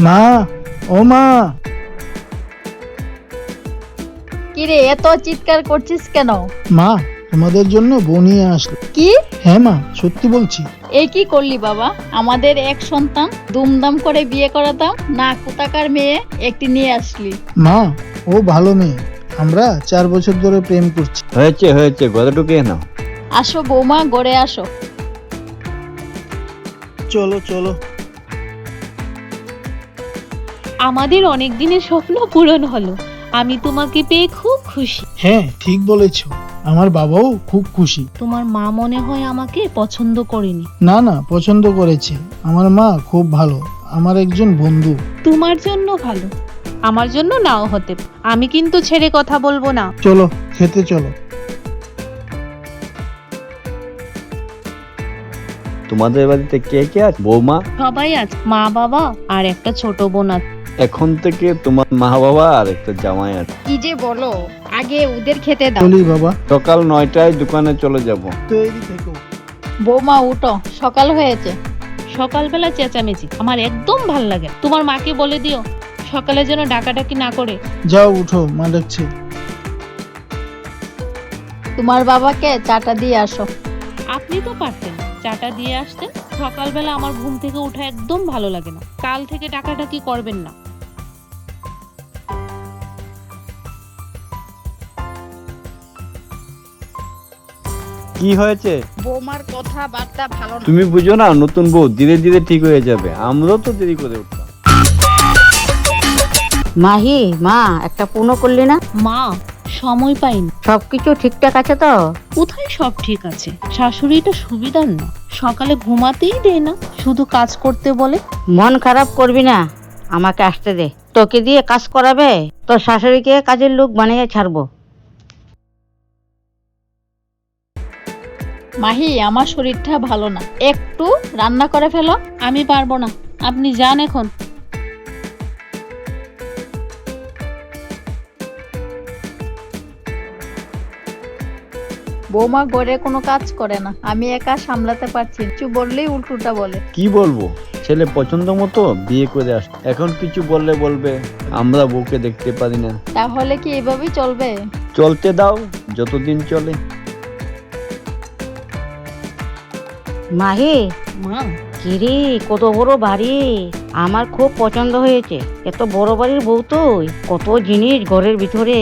মা, ও মা। কিরে এত চিৎকার করছিস কেন? মা, তোমাদের জন্য বউ নিয়ে আসলো। কি? হ্যাঁ মা, সত্যি বলছি। এই কি করলি বাবা? আমাদের এক সন্তান দুমদাম করে বিয়ে করাতাম না, কোথাকার মেয়ে একটি নিয়ে আসলি। মা, ও ভালো মেয়ে। আমরা 4 বছর ধরে প্রেম করছি। হয়েছে হয়েছে, ঘরে ঢুকিয়ে নাও। আসো বৌমা, গড়ে আসো। চলো চলো। আমাদের অনেক দিনের স্বপ্ন পূরণ হলো। আমি তোমাকে পেয়ে খুব খুশি। হ্যাঁ, ঠিক বলেছো। আমার বাবাও খুব খুশি। তোমার মা মনে হয় আমাকে পছন্দ করেনি। না না, পছন্দ করেছে। আমার মা খুব ভালো, আমার একজন বন্ধু। তোমার জন্য ভালো, আমার জন্য নাও হতে পারে। আমি কিন্তু ছেড়ে কথা বলবো না। চলো, খেতে চলো। তোমাদের বাড়িতে কে কে আছে? বৌমা? সবাই আছে, মা বাবা আর একটা ছোট বোন আছে। এখন থেকে তোমার মা বাবা আর একটা জামাই আছে। কি যে বলো, আগে ওদের খেতে দাও। চলি বাবা। সকাল 9টায় দোকানে চলে যাব। তৈরি থেকো। বৌমা উঠো, সকাল হয়েছে। সকালবেলা চেঁচামেচি আমার একদম ভাল লাগে না। তোমার মাকে বলে দিও সকালে যেন ডাকাডাকি না করে। যাও, উঠো, মা ডাকছে। তোমার বাবাকে চাটা দিয়ে আসো। আপনি তো পারতেন চাটা দিয়ে আসতেন। সকালবেলা আমার ঘুম থেকে ওঠা একদম ভালো লাগে না। কাল থেকে ডাকাডাকি করবেন না। কি হয়েছে? বৌমার কথাবার্তা ভালো না। তুমি বুঝো না, নতুন বউ ধীরে ধীরে ঠিক হয়ে যাবে। আমরাও তো দেরি করে উঠতাম। মাহি, মা একটা পুনো করলি না? মা, সময় পাইনি। সবকিছু ঠিকঠাক আছে তো? কোথায় সব ঠিক আছে? শাশুড়িটা সুবিধার না, সকালে ঘুমাতেই দেয় না, শুধু কাজ করতে বলে। মন খারাপ করবি না, আমাকে আসতে দে। তোকে দিয়ে কাজ করাবে, তোর শাশুড়িকে কাজের লোক বানিয়ে ছাড়বো। মাহি, আমার শরীরটা ভালো না, একটু রান্না করে ফেলো। আমি পারবো না, আপনি যান এখন। বৌমা ঘরে কোনো কাজ করে না, আমি একা সামলাতে পারছি না। কিছু বললেই উল্টোটা বলে। কি বলবো, ছেলে পছন্দ মতো বিয়ে করে আস। এখন কিছু বললে বলবে আমরা বউকে দেখতে পারি না। তাহলে কি এভাবেই চলবে? চলতে দাও, যতদিন চলে। মাহি, মা, কিরে কত বড় বাড়ি! আমার খুব পছন্দ হয়েছে। এত বড় বাড়ির বউ তুই, কত জিনিস ঘরের ভিতরে।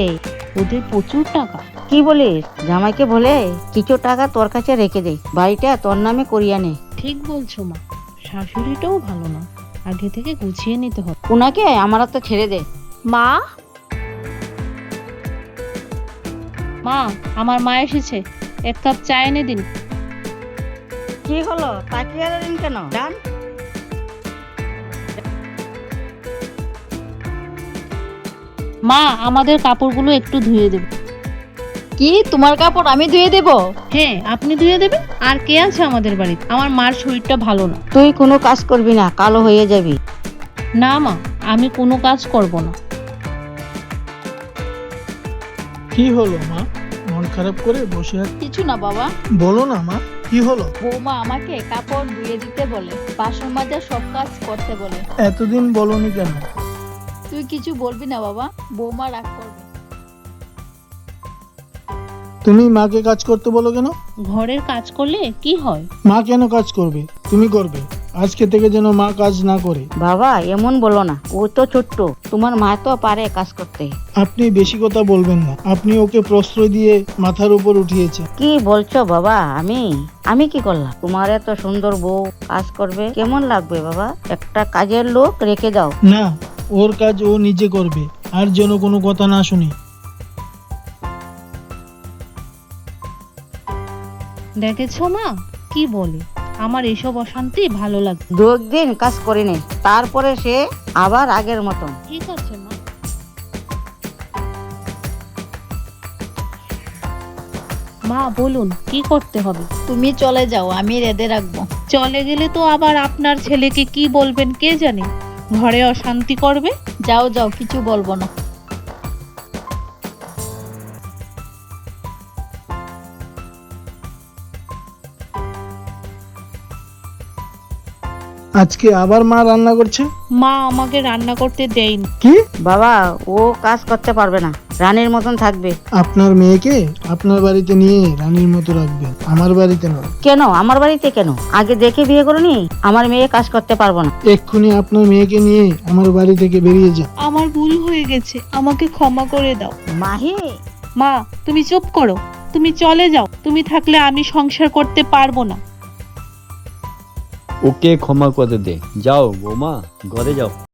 ওদের প্রচুর টাকা। কি বলিস? জামাইকে বলে কিছু টাকা তোর কাছে রেখে দে, বাড়িটা তোর নামে করিয়া নে। ঠিক বলছো মা, শাশুড়িটাও ভালো না, আগে থেকে গুছিয়ে নিতে হবে। উনাকে আমার হাতে ছেড়ে দে। মা, মা, আমার মা এসেছে, এক কাপ চা এনে দিন। কি হলো, তাকিয়ে রইলেন কেন? ডান। মা, আমাদের কাপড়গুলো একটু ধুয়ে দেবে। কি, তোমার কাপড় আমি ধুয়ে দেব? হ্যাঁ, আপনি ধুয়ে দেবেন। আর কে আছে আমাদের বাড়িতে? আমার মার শরীরটা ভালো না। তুই কোনো কাজ করবি না, কালো হয়ে যাবি। না মা, আমি কোনো কাজ করব না। কি হলো মা, মন খারাপ করে বসে আছো? কিছু না বাবা। বলো না মা, কি হলো? বৌমা আমাকে কাপড় ধুয়ে দিতে বলে, বাসন মাজা সব কাজ করতে বলে। এতদিন বলনি কেন? তুই কিছু বলবি না বাবা, বৌমা রাগ করবে। তুমি মাকে কাজ করতে বলো কেন? ঘরের কাজ করলে কি হয়? মা কেন কাজ করবে? তুমি করবে। আজকে থেকে যেন মা কাজ না করে। বাবা এমন বলো না, ও তো ছোট্ট, তোমার মা তো পারে কাজ করতে। আপনি বেশি কথা বলবেন না। আপনি ওকে প্রশ্রয় দিয়ে মাথার উপর উঠিয়েছে। কি বলছো বাবা? আমি আমি কি করলাম? তোমার এত সুন্দর বউ কাজ করবে, কেমন লাগবে বাবা? একটা কাজের লোক রেখে দাও। না, ওর কাজ ও নিজে করবে, আর যেন কোনো কথা না শুনি। দেখেছো মা কি বলে? আমার এসব অশান্তি ভালো লাগে। 2 দিন কাজ করে নে, তারপরে সে আবার আগের মতন। ঠিক আছে মা। মা বলুন কি করতে হবে? তুমি চলে যাও, আমি রেঁধে রাখবো। চলে গেলে তো আবার আপনার ছেলেকে কি বলবেন কে জানে, ঘরে অশান্তি করবে। যাও যাও, কিছু বলবো না। আজকে আবার মা রান্না করছে? মা আমাকে রান্না করতে দেয়নি। কি? বাবা ও কাজ করতে পারবে না, রানীর মতন থাকবে। আপনার মেয়েকে আপনার বাড়িতে নিয়ে রানীর মতো রাখবেন, আমার বাড়িতে নয়। কেন আমার বাড়িতে কেন? আগে দেখে বিয়ে করনি? আমার মেয়ে কাজ করতে পারবো না। এক্ষুনি আপনার মেয়েকে নিয়ে আমার বাড়ি থেকে বেরিয়ে যান। আমার ভুল হয়ে গেছে, আমাকে ক্ষমা করে দাও। মাহি, মা তুমি চুপ করো, তুমি চলে যাও। তুমি থাকলে আমি সংসার করতে পারবো না। ওকে ক্ষমা করে দে। যাও বৌমা, ঘরে যাও।